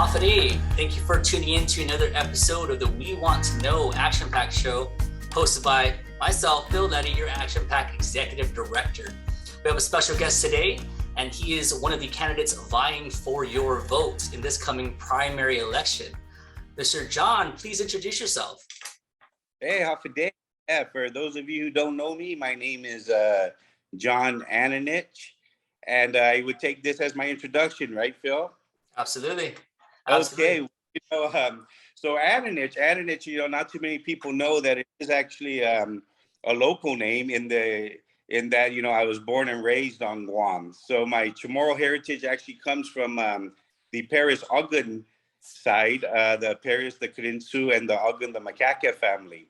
Hafade, thank you for tuning in to another episode of the We Want to Know Action Pack Show, hosted by myself, Phil Letty, your Action Pack Executive Director. We have a special guest today, and he is one of the candidates vying for your vote in this coming primary election. Mr. John, please introduce yourself. Hey, Hafade. Yeah, for those of you who don't know me, my name is John Ananich, and I would take this as my introduction, right, Phil? Absolutely. Okay. So Ananich, not too many people know that it is actually a local name in that, I was born and raised on Guam. So my Chamorro heritage actually comes from the Paris Ogun side, the Paris, the Kerinsu, and the Ogun, the Macaca family.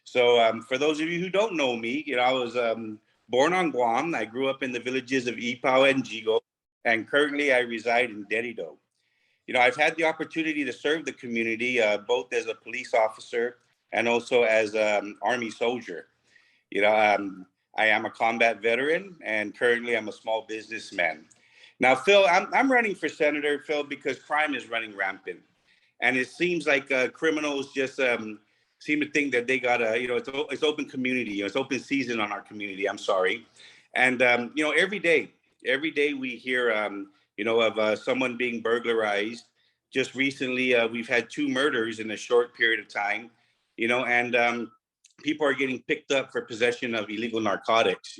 So for those of you who don't know me, I was born on Guam. I grew up in the villages of Ipao and Jigo, and currently I reside in Derido. I've had the opportunity to serve the community, both as a police officer and also as an Army soldier. I am a combat veteran, and currently I'm a small businessman. Now, Phil, I'm running for senator, Phil, because crime is running rampant. And it seems like criminals just seem to think that they got it's open community, it's open season on our community, I'm sorry. And, every day we hear, of someone being burglarized. Just recently, we've had 2 murders in a short period of time, and people are getting picked up for possession of illegal narcotics.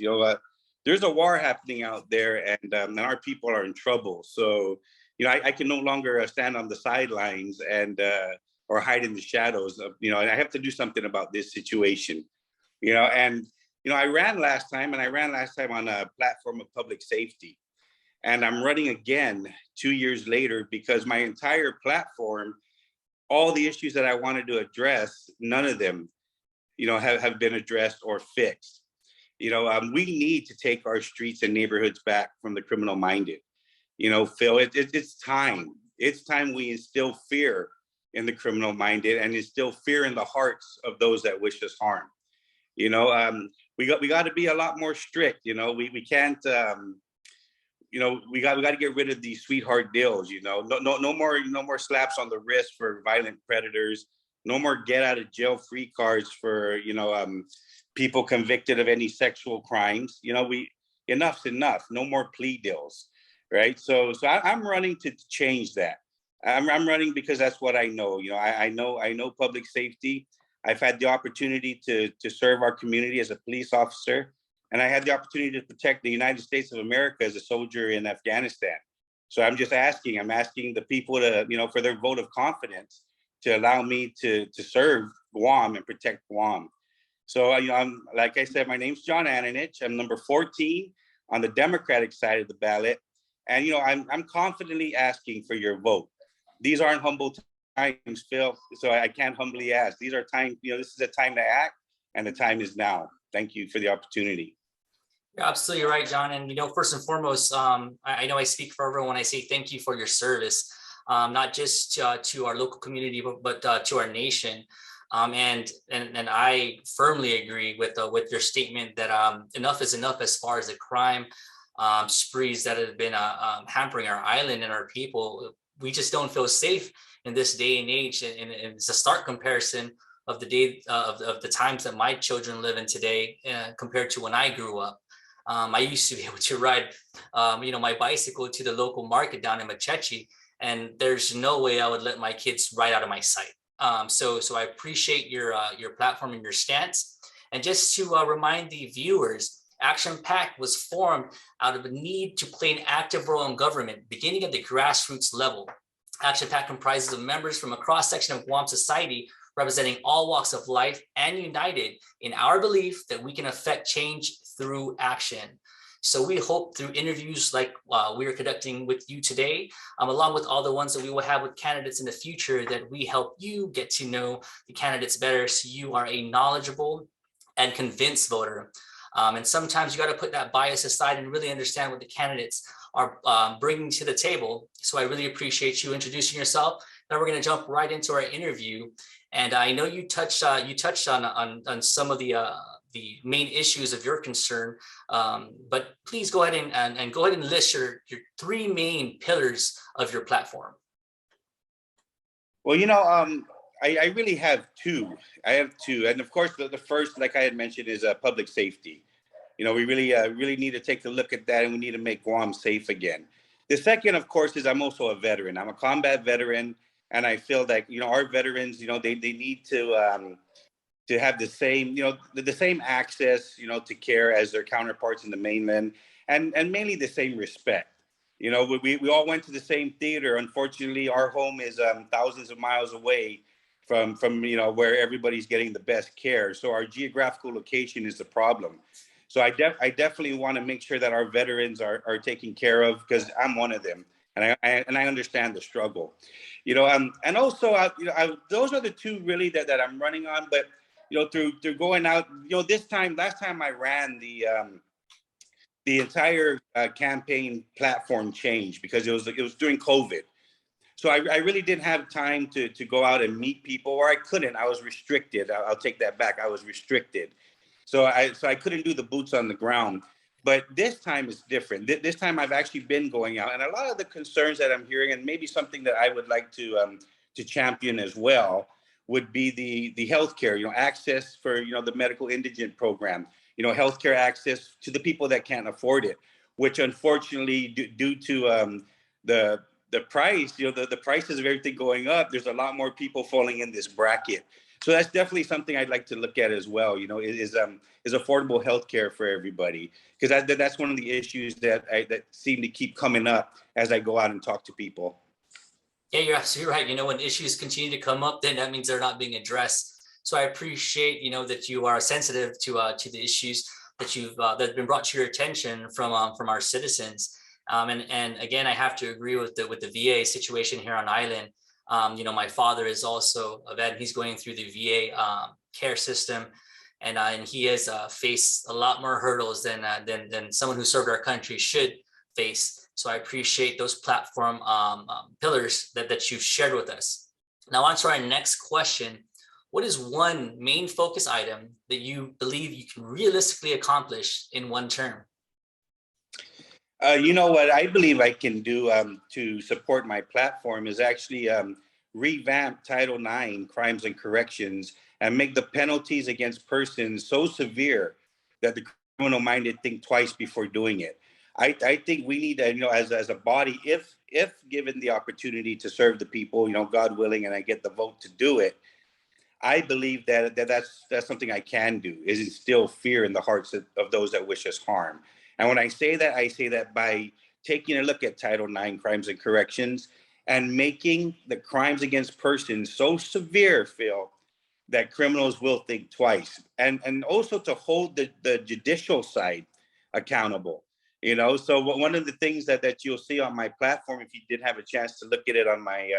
There's a war happening out there, and our people are in trouble. So, I can no longer stand on the sidelines and or hide in the shadows of, and I have to do something about this situation. I ran last time on a platform of public safety. And I'm running again 2 years later because my entire platform, all the issues that I wanted to address, none of them, have been addressed or fixed. We need to take our streets and neighborhoods back from the criminal minded. Phil, it's time. It's time we instill fear in the criminal minded and instill fear in the hearts of those that wish us harm. We got to be a lot more strict. We can't. We got to get rid of these sweetheart deals. No more slaps on the wrist for violent predators. No more get out of jail free cards for people convicted of any sexual crimes. Enough's enough. No more plea deals, right? So I'm running to change that. I'm running because that's what I know. I know public safety. I've had the opportunity to serve our community as a police officer. And I had the opportunity to protect the United States of America as a soldier in Afghanistan. So I'm asking the people to, for their vote of confidence to allow me to serve Guam and protect Guam. So, I'm, like I said, my name's John Ananich. I'm number 14 on the Democratic side of the ballot. And, I'm confidently asking for your vote. These aren't humble times, Phil, so I can't humbly ask. These are times, this is a time to act, and the time is now. Thank you for the opportunity. You're absolutely right, John. And, first and foremost, I know I speak for everyone when I say thank you for your service, not just to our local community, but to our nation. And I firmly agree with your statement that enough is enough as far as the crime sprees that have been hampering our island and our people. We just don't feel safe in this day and age. And it's a stark comparison of the day of the times that my children live in today compared to when I grew up. I used to be able to ride, my bicycle to the local market down in Machechi, and there's no way I would let my kids ride out of my sight. So I appreciate your platform and your stance. And just to remind the viewers, Action PAC was formed out of a need to play an active role in government, beginning at the grassroots level. Action PAC comprises of members from a cross-section of Guam society, representing all walks of life and united in our belief that we can affect change through action. So we hope through interviews like we're conducting with you today, along with all the ones that we will have with candidates in the future, that we help you get to know the candidates better so you are a knowledgeable and convinced voter. And sometimes you got to put that bias aside and really understand what the candidates are bringing to the table. So I really appreciate you introducing yourself. Now we're going to jump right into our interview. And I know you touched on some of the main issues of your concern, but please go ahead and go ahead and list your 3 main pillars of your platform. Well, I really have two. I have two, and of course, the first, like I had mentioned, is public safety. We really need to take a look at that, and we need to make Guam safe again. The second, of course, is I'm also a veteran. I'm a combat veteran, and I feel like our veterans, they need to have the same, the same access, to care as their counterparts in the mainland, and mainly the same respect. We all went to the same theater. Unfortunately, our home is thousands of miles away from where everybody's getting the best care. So our geographical location is the problem. So I definitely want to make sure that our veterans are taken care of, because I'm one of them, and I understand the struggle. And also those are the two really that I'm running on. But through going out, last time I ran, the entire campaign platform changed because it was during COVID. So I really didn't have time to go out and meet people, or I couldn't. I was restricted. I'll take that back. I was restricted. So I couldn't do the boots on the ground. But this time is different. This time I've actually been going out, and a lot of the concerns that I'm hearing, and maybe something that I would like to champion as well, would be the healthcare, access for the medical indigent program, healthcare access to the people that can't afford it, which unfortunately due to the price, the prices of everything going up, there's a lot more people falling in this bracket. So that's definitely something I'd like to look at as well. Is affordable healthcare for everybody, because that's one of the issues that seem to keep coming up as I go out and talk to people. Yeah, you're absolutely right. When issues continue to come up, then that means they're not being addressed. So I appreciate, that you are sensitive to the issues that that's been brought to your attention from our citizens. And again, I have to agree with the VA situation here on island. My father is also a vet. He's going through the VA care system, and he has faced a lot more hurdles than someone who served our country should face. So I appreciate those platform pillars that you've shared with us. Now on to our next question. What is one main focus item that you believe you can realistically accomplish in one term? What I believe I can do to support my platform is actually revamp Title IX, crimes and corrections, and make the penalties against persons so severe that the criminal-minded think twice before doing it. I think we need to, as a body, if given the opportunity to serve the people, God willing, and I get the vote to do it, I believe that's something I can do, is instill fear in the hearts of those that wish us harm. And when I say that by taking a look at Title IX, crimes and corrections, and making the crimes against persons so severe, Phil, that criminals will think twice, and also to hold the judicial side accountable. So one of the things that you'll see on my platform, if you did have a chance to look at it on my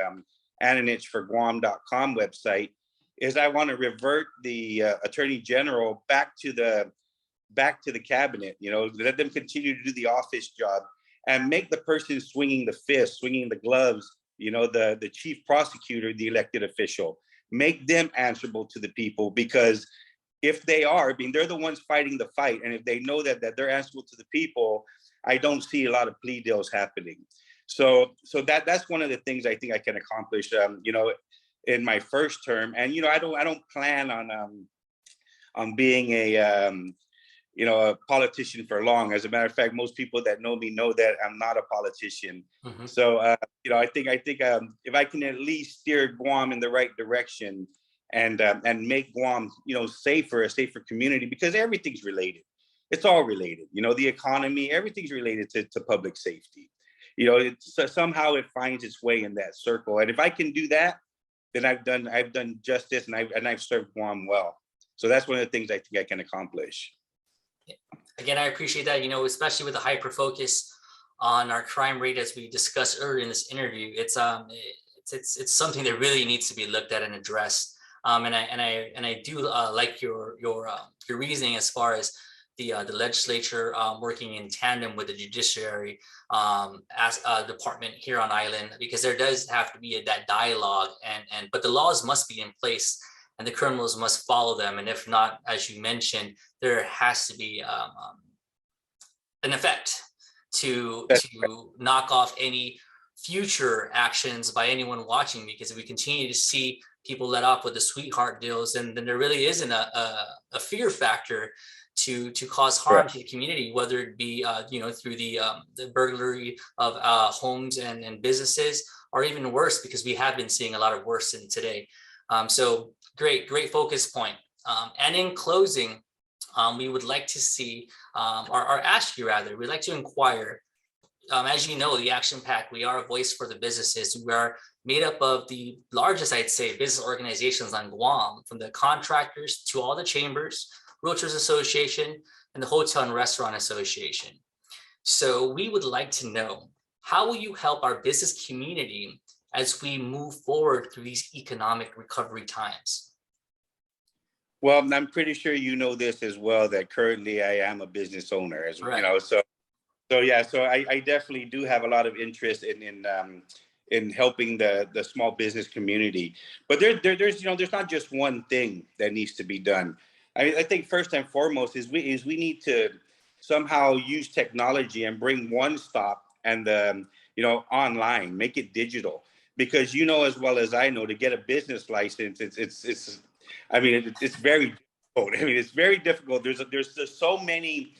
AnanichforGuam.com website, is I want to revert the Attorney General back to the cabinet. Let them continue to do the office job, and make the person swinging the fist, swinging the gloves, the chief prosecutor, the elected official, make them answerable to the people. Because if they are, they're the ones fighting the fight, and if they know that they're answerable to the people, I don't see a lot of plea deals happening. So that's one of the things I think I can accomplish, in my first term. And I don't plan on being a politician for long. As a matter of fact, most people that know me know that I'm not a politician. Mm-hmm. So I think if I can at least steer Guam in the right direction, and make Guam a safer community, because everything's related. It's all related. The economy, everything's related to public safety. Somehow it finds its way in that circle. And if I can do that, then I've done justice, and I've served Guam well. So that's one of the things I think I can accomplish. Again, I appreciate that, especially with the hyper focus on our crime rate, as we discussed earlier in this interview. It's something that really needs to be looked at and addressed. And I do like your reasoning as far as the legislature working in tandem with the judiciary as a department here on island, because there does have to be that dialogue, but the laws must be in place, and the criminals must follow them. And if not, as you mentioned, there has to be an effect to knock off any future actions by anyone watching, because if we continue to see people let off with the sweetheart deals, then there really isn't a fear factor to cause harm to the community, whether it be through the burglary of homes and businesses, or even worse, because we have been seeing a lot of worse in today. So great focus point. And in closing, we would like to see, or ask you rather, we'd like to inquire, as you know, the Action PAC, we are a voice for the businesses. We are made up of the largest, I'd say, business organizations on Guam, from the contractors to all the chambers, Realtors Association, and the Hotel and Restaurant Association. So we would like to know, how will you help our business community as we move forward through these economic recovery times? Well, I'm pretty sure you know this as well, that currently I am a business owner, as Right. you know. So yeah, so I definitely do have a lot of interest in helping the small business community. But there's not just one thing that needs to be done. I mean, I think first and foremost is we need to somehow use technology and bring one stop and online, make it digital, because you know as well as I know, to get a business license, it's I mean it's very difficult. I mean, it's very difficult. There's just so many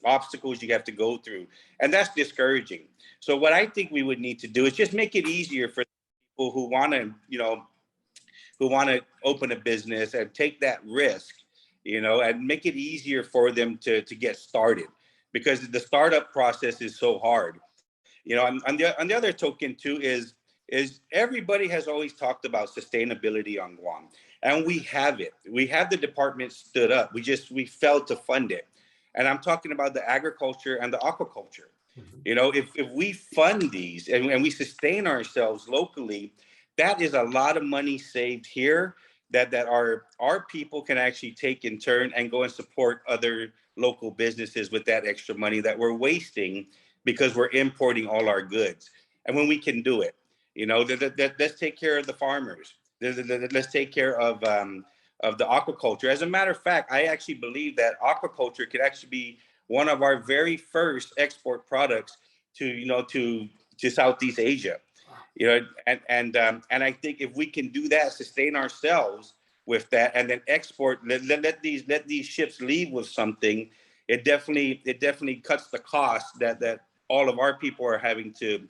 obstacles you have to go through, and that's discouraging. So what I think we would need to do is just make it easier for people who want to open a business and take that risk, and make it easier for them to get started, because the startup process is so hard. On the other token too is everybody has always talked about sustainability on Guam. And we have it. We have the department stood up. We failed to fund it. And I'm talking about the agriculture and the aquaculture. If we fund these and we sustain ourselves locally, that is a lot of money saved here that our people can actually take in turn and go and support other local businesses with that extra money that we're wasting because we're importing all our goods. And when we can do it, let's take care of the farmers. Let's take care of the aquaculture. As a matter of fact, I actually believe that aquaculture could actually be one of our very first export products to Southeast Asia. And I think if we can do that, sustain ourselves with that, and then export, let these ships leave with something, it definitely cuts the cost that all of our people are having to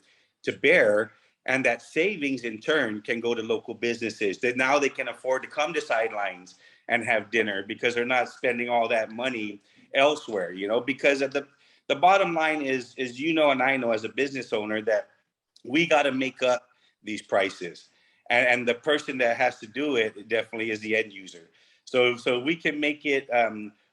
bear. And that savings in turn can go to local businesses that now they can afford to come to Sidelines and have dinner because they're not spending all that money elsewhere, because of the bottom line is, and I know as a business owner that we got to make up these prices. And the person that has to do it definitely is the end user. So we can make it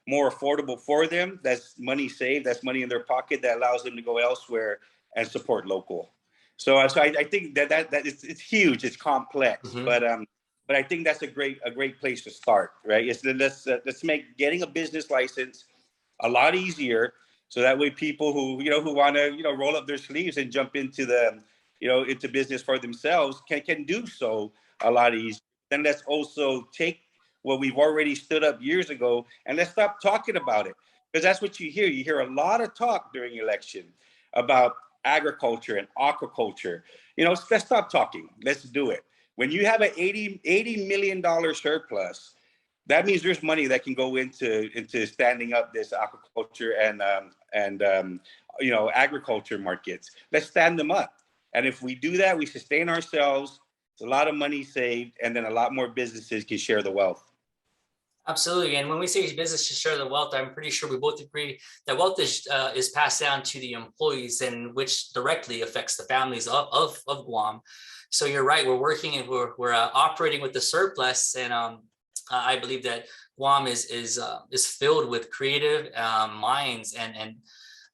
more affordable for them. That's money saved. That's money in their pocket that allows them to go elsewhere and support local. So I think that it's huge. It's complex, but I think that's a great place to start, right? Let's make getting a business license a lot easier, so that way people who want to roll up their sleeves and jump into into business for themselves can do so a lot easier. Then let's also take what we've already stood up years ago and let's stop talking about it, because that's what you hear. You hear a lot of talk during election about agriculture and aquaculture. Let's stop talking. Let's do it. When you have an $80 million surplus, that means there's money that can go into standing up this aquaculture and agriculture markets. Let's stand them up. And if we do that, we sustain ourselves. It's a lot of money saved, and then a lot more businesses can share the wealth. Absolutely. And when we say business to share the wealth, I'm pretty sure we both agree that wealth is passed down to the employees, and which directly affects the families of Guam. So you're right. We're working and we're operating with the surplus, and I believe that Guam is filled with creative minds and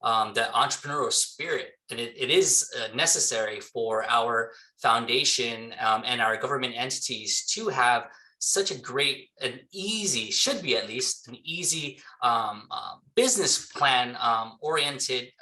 the entrepreneurial spirit, and it is necessary for our foundation and our government entities to have such a great and easy, should be at least an easy business plan oriented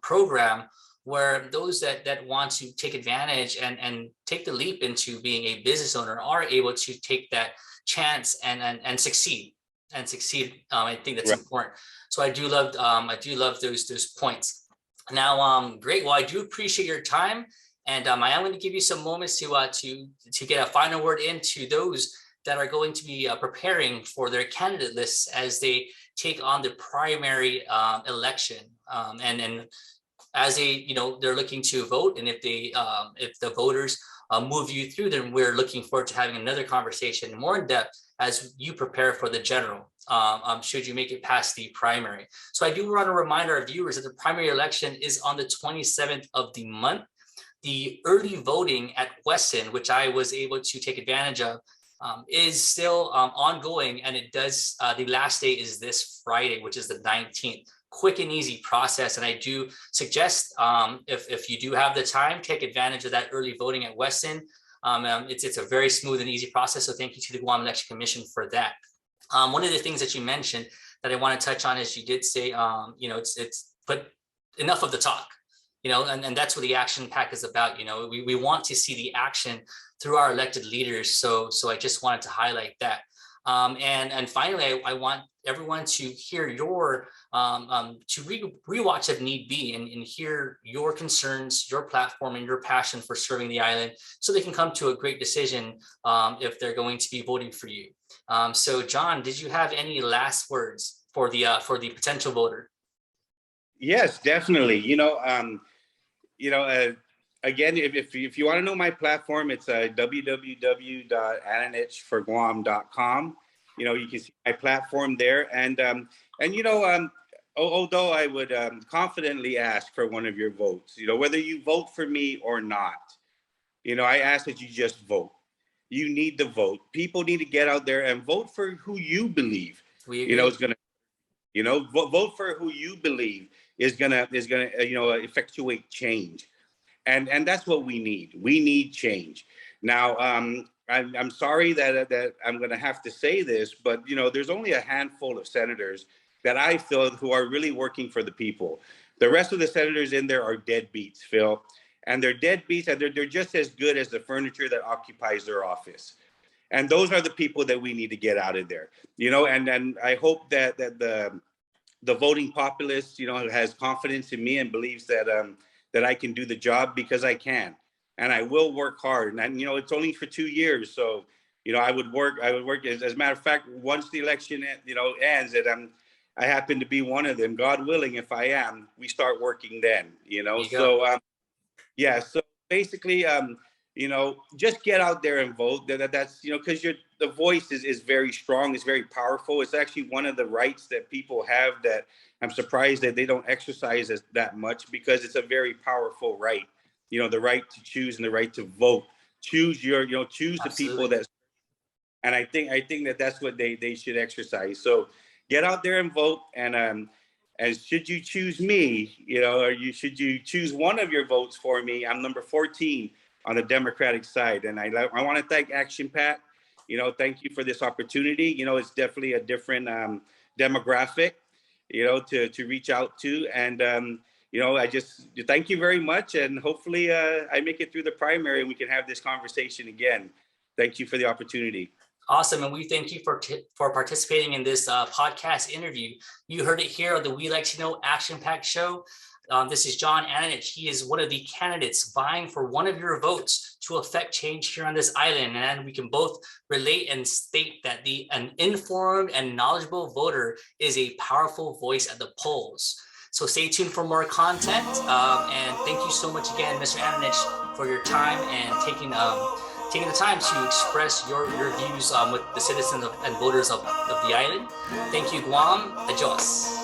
program, where those that want to take advantage and take the leap into being a business owner are able to take that chance and succeed. I think that's Right. important. So I do love those points. Now, great. Well, I do appreciate your time, and I am going to give you some moments to get a final word into those that are going to be preparing for their candidate lists as they take on the primary election, and as they're looking to vote, and if the voters move you through, then we're looking forward to having another conversation more in depth as you prepare for the general, should you make it past the primary. So I do want to remind our viewers that the primary election is on the 27th of the month. The early voting at Weston, which I was able to take advantage of, is still ongoing, and it does, the last day is this Friday, which is the 19th. Quick and easy process, and I do suggest, if you do have the time, take advantage of that early voting at Weston. It's a very smooth and easy process, so thank you to the Guam Election Commission for that. One of the things that you mentioned that I want to touch on is you did say, but enough of the talk, and that's what the action pack is about. We want to see the action through our elected leaders. So I just wanted to highlight that. And finally, I want everyone to hear your, to rewatch if need be, and hear your concerns, your platform, and your passion for serving the island, so they can come to a great decision if they're going to be voting for you. So John, did you have any last words for the potential voter? Yes, definitely. Again, if you want to know my platform, it's www.ananichforguam.com. You can see my platform there, and although I would confidently ask for one of your votes, whether you vote for me or not, I ask that you just vote. You need to vote. People need to get out there and vote for who you believe, is going to, vote for who you believe is going to, effectuate change. And that's what we need. We need change. Now, I'm sorry that I'm going to have to say this, but there's only a handful of senators that I feel who are really working for the people. The rest of the senators in there are deadbeats, Phil, and they're deadbeats, and they're just as good as the furniture that occupies their office. And those are the people that we need to get out of there. And I hope that the voting populace, has confidence in me and believes that that I can do the job, because I can. And I will work hard. And it's only for 2 years, so I would work. As a matter of fact, once the election ends, that I happen to be one of them. God willing, if I am, we start working then. So yeah. So basically, just get out there and vote. That's because the voice is very strong. It's very powerful. It's actually one of the rights that people have that I'm surprised that they don't exercise that much, because it's a very powerful right. The right to choose and the right to vote. Choose choose the people that, and I think that's what they should exercise. So get out there and vote. And should you choose me, or should you choose one of your votes for me, I'm number 14 on the Democratic side. And I want to thank Action PAC. Thank you for this opportunity. It's definitely a different demographic, to reach out to. And I just thank you very much, and hopefully I make it through the primary and we can have this conversation again. Thank you for the opportunity. Awesome, and we thank you for participating in this podcast interview. You heard it here on the We Like to Know Action Pack Show. This is John Ananich. He is one of the candidates vying for one of your votes to affect change here on this island. And we can both relate and state that an informed and knowledgeable voter is a powerful voice at the polls. So stay tuned for more content. And thank you so much again, Mr. Ananich, for your time and taking the time to express your views with the citizens and voters of the island. Thank you, Guam. Adios.